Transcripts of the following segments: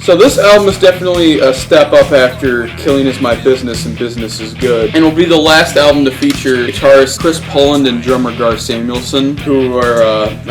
So this album is definitely a step up after Killing Is My Business and Business Is Good, and will be the last album to feature guitarist Chris Poland and drummer Gar Samuelson, who are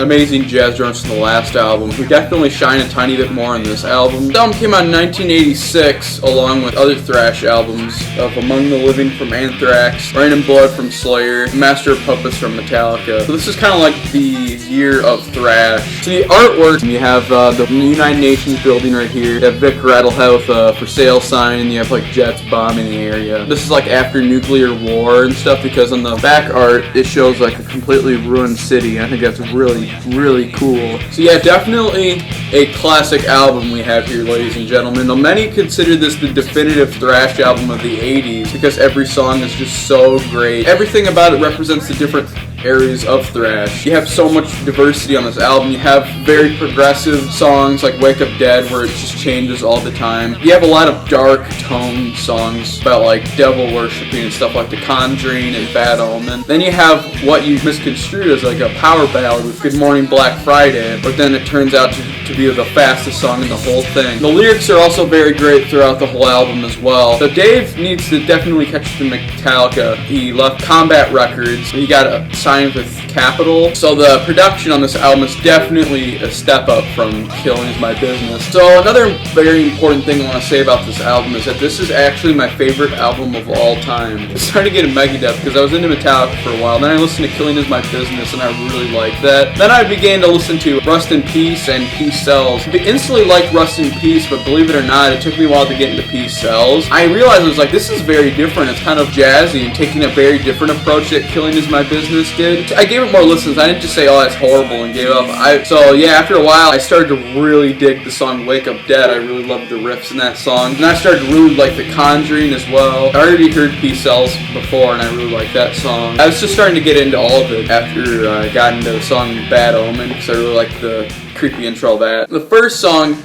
amazing jazz drummers from the last album, who definitely shine a tiny bit more on this album. This album came out in 1986, along with other thrash albums of Among the Living from Anthrax, Rain and Blood from Slayer, Master of Puppets from Metallica. So this is kind of like the year of thrash. So the artwork, you have the United Nations building right here. You have Vic Rattlehead with a for sale sign, and you have like jets bombing the area. This is like after nuclear war and stuff, because on the back art it shows like a completely ruined city. I think that's really, really cool. So yeah, definitely a classic album we have here, ladies and gentlemen. Now, many consider this the definitive thrash album of the 80s because every song is just so great. Everything about it represents the different areas of thrash. You have so much diversity on this album. You have very progressive songs like Wake Up Dead, where it just changes all the time. You have a lot of dark tone songs about like devil worshipping and stuff like The Conjuring and Bad Omen. Then you have what you misconstrued as like a power ballad with Good Morning Black Friday, but then it turns out to be the fastest song in the whole thing. The lyrics are also very great throughout the whole album as well. So Dave needs to definitely catch the Metallica. He left Combat Records. He got a signed with Capitol. So the production on this album is definitely a step up from Killing Is My Business. So another very important thing I want to say about this album is that this is actually my favorite album of all time. I started getting Megadeth because I was into Metallica for a while. Then I listened to Killing Is My Business and I really liked that. Then I began to listen to Rust in Peace and Peace Sells. I instantly liked Rust in Peace, but believe it or not, it took me a while to get into Peace Sells. I realized I was like, this is very different. It's kind of jazzy and taking a very different approach that Killing Is My Business did. I gave it more listens. I didn't just say, oh, that's horrible and gave up. So yeah, after a while, I started to really dig the song Wake Up Dead. I really loved the riffs in that song. And I started to really like The Conjuring as well. I already heard Peace Sells before, and I really liked that song. I was just starting to get into all of it after I got into the song Bad Omen, because I really liked the creepy intro of that. The first song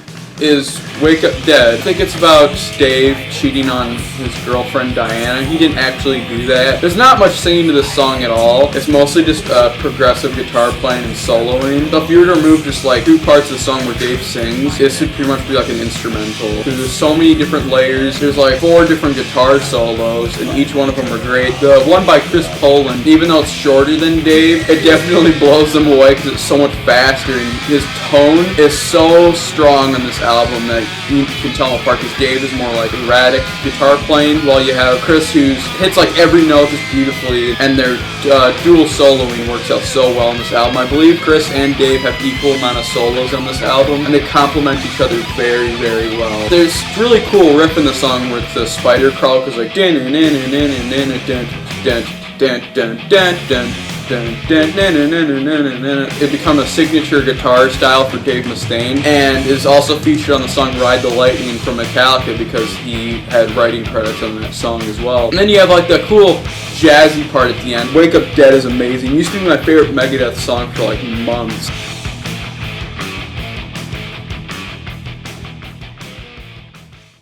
is Wake Up Dead. I think it's about Dave cheating on his girlfriend Diana. He didn't actually do that. There's not much singing to this song at all. It's mostly just progressive guitar playing and soloing. So if you were to remove just like 2 parts of the song where Dave sings, this would pretty much be like an instrumental. There's so many different layers. There's like 4 different guitar solos, and each one of them are great. The one by Chris Poland, even though it's shorter than Dave, it definitely blows them away because it's so much faster, and his tone is so strong on this album that you can tell them apart, because Dave is more like erratic guitar playing, while you have Chris who hits like every note just beautifully, and their dual soloing works out so well on this album. I believe Chris and Dave have equal amount of solos on this album, and they complement each other very, very well. There's really cool riff in the song where the spider crawl goes like dun dun dun dun dun dun dun dun dun dun. It became a signature guitar style for Dave Mustaine, and is also featured on the song Ride the Lightning from Metallica because he had writing credits on that song as well. And then you have like the cool jazzy part at the end. Wake Up Dead is amazing. It used to be my favorite Megadeth song for like months.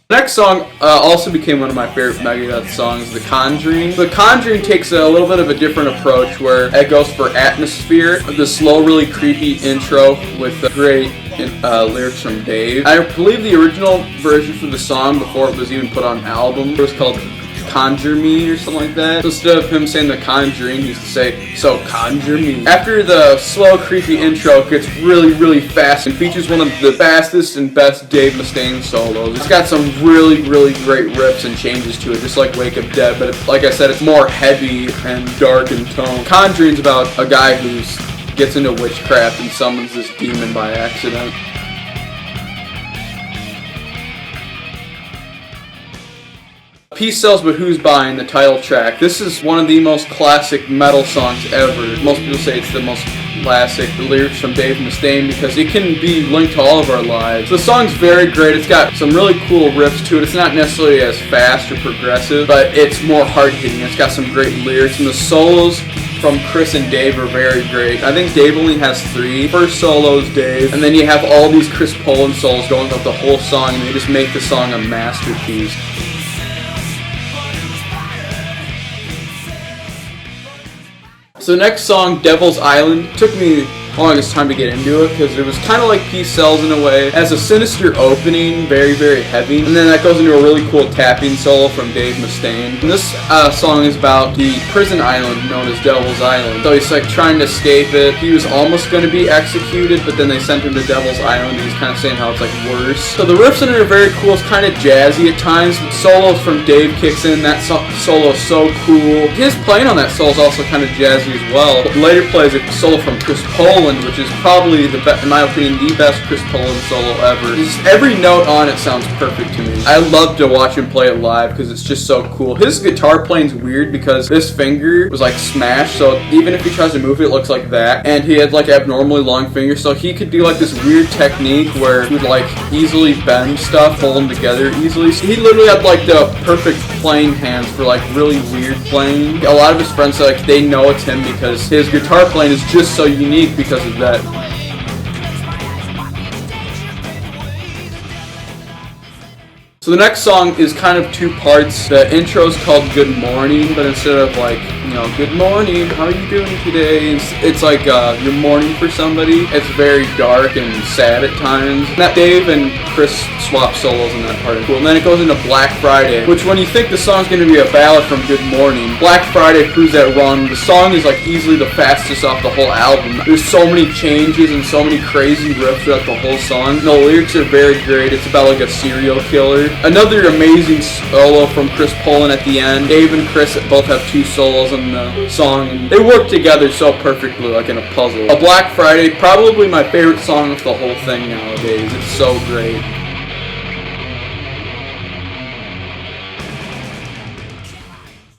The next song also became one of my favorite Megadeth songs, The Conjuring. The Conjuring takes a little bit of a different approach where it goes for atmosphere, the slow, really creepy intro with the great lyrics from Dave. I believe the original version for the song, before it was even put on an album, was called Conjure Me or something like that. So instead of him saying The Conjuring, he used to say, so conjure me. After the slow, creepy intro, it gets really, really fast and features one of the fastest and best Dave Mustaine solos. It's got some really, really great riffs and changes to it, just like Wake Up Dead, but like I said, it's more heavy and dark in tone. Conjuring's about a guy who gets into witchcraft and summons this demon by accident. Peace Sells, but Who's Buying, the title track. This is one of the most classic metal songs ever. Most people say it's the most classic, the lyrics from Dave Mustaine, because it can be linked to all of our lives. The song's very great. It's got some really cool riffs to it. It's not necessarily as fast or progressive, but it's more hard-hitting. It's got some great lyrics, and the solos from Chris and Dave are very great. I think Dave only has 3. First solo is Dave, and then you have all these Chris Poland solos going throughout the whole song, and they just make the song a masterpiece. So the next song, Devil's Island, took me longest time to get into it because it was kind of like Peace Sells in a way. It has a sinister opening, very, very heavy, and then that goes into a really cool tapping solo from Dave Mustaine. And this song is about the prison island known as Devil's Island. So he's like trying to escape it. He was almost going to be executed, but then they sent him to Devil's Island. He's kind of saying how it's like worse. So the riffs in it are very cool. It's kind of jazzy at times. Solos from Dave kicks in. That solo is so cool. His playing on that solo is also kind of jazzy as well. But later plays a solo from Chris Poland, which is probably in my opinion, the best Chris Poland solo ever. Just every note on it sounds perfect to me. I love to watch him play it live because it's just so cool. His guitar playing's weird because this finger was like smashed, so even if he tries to move it, it looks like that. And he had like abnormally long fingers, so he could do like this weird technique where he would like easily bend stuff, hold them together easily. So he literally had like the perfect playing hands for like really weird playing. A lot of his friends say like they know it's him because his guitar playing is just so unique because of that. So the next song is kind of two parts. The intro is called Good Morning, but instead of like, you know, good morning, how are you doing today? It's like you're mourning for somebody. It's very dark and sad at times. That Dave and Chris swap solos in that part. Cool. And then it goes into Black Friday, which when you think the song's going to be a ballad from Good Morning, Black Friday proves that wrong. The song is like easily the fastest off the whole album. There's so many changes and so many crazy riffs throughout the whole song. The lyrics are very great. It's about like a serial killer. Another amazing solo from Chris Poland at the end. Dave and Chris both have two solos in the song, and they work together so perfectly, like in a puzzle. A Black Friday, probably my favorite song of the whole thing nowadays. It's so great.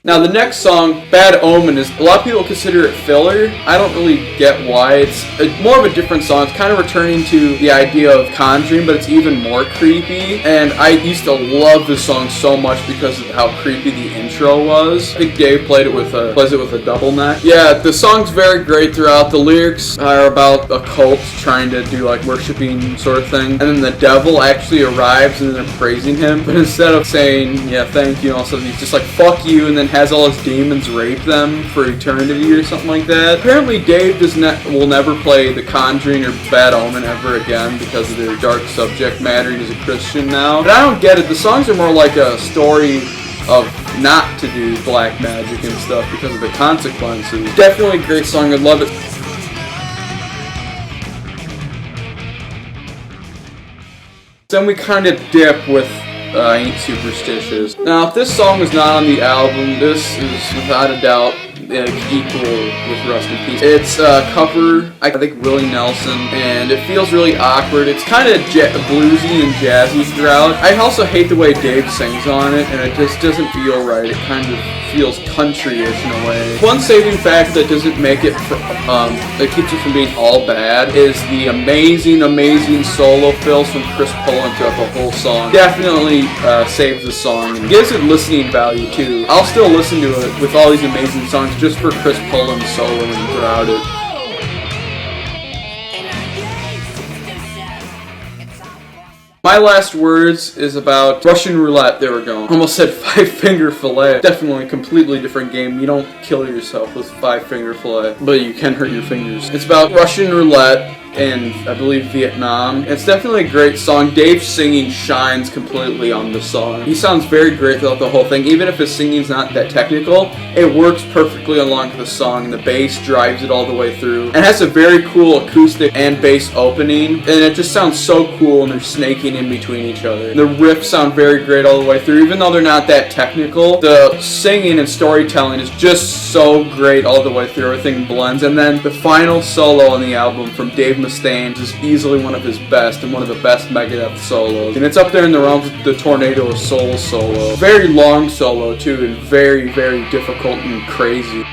Now the next song, Bad Omen, is a lot of people consider it filler. I don't really get why. It's more of a different song. It's kind of returning to the idea of Conjuring, but it's even more creepy. And I used to love this song so much because of how creepy the intro was. I think Dave plays it with a double neck. Yeah, the song's very great throughout. The lyrics are about a cult trying to do like worshiping sort of thing. And then the devil actually arrives and then they're praising him. But instead of saying, yeah, thank you, and all of a sudden he's just like, fuck you, and then has all his demons rape them for eternity or something like that. Apparently Dave will never play The Conjuring or Bad Omen ever again because of their dark subject matter. He's a Christian now. But I don't get it. The songs are more like a story of not to do black magic and stuff because of the consequences. Definitely a great song. I love it. Then we kind of dip with Ain't Superstitious. Now, if this song was not on the album, this is without a doubt equal with Rust in Peace. It's a cover, I think, Willie Nelson, and it feels really awkward. It's kind of bluesy and jazzy throughout. I also hate the way Dave sings on it, and it just doesn't feel right. It kind of feels country-ish in a way. One saving factor that doesn't make it, that keeps it from being all bad, is the amazing, amazing solo fills from Chris Poland throughout the whole song. Definitely saves the song and gives it listening value too. I'll still listen to it with all these amazing songs just for Chris Poland's soloing throughout it. My last words is about Russian roulette. There we go. Almost said five-finger fillet. Definitely a completely different game. You don't kill yourself with five-finger fillet, but you can hurt your fingers. It's about Russian roulette in, I believe, Vietnam. It's definitely a great song. Dave's singing shines completely on the song. He sounds very great throughout the whole thing. Even if his singing's not that technical, it works perfectly along with the song, and the bass drives it all the way through. And it has a very cool acoustic and bass opening, and it just sounds so cool, and they're snaking in between each other. The riffs sound very great all the way through, even though they're not that technical. The singing and storytelling is just so great all the way through. Everything blends. And then the final solo on the album from Dave Mustaine is easily one of his best and one of the best Megadeth solos. And it's up there in the realms of the Tornado of Soul solo. Very long solo too, and very, very difficult and crazy.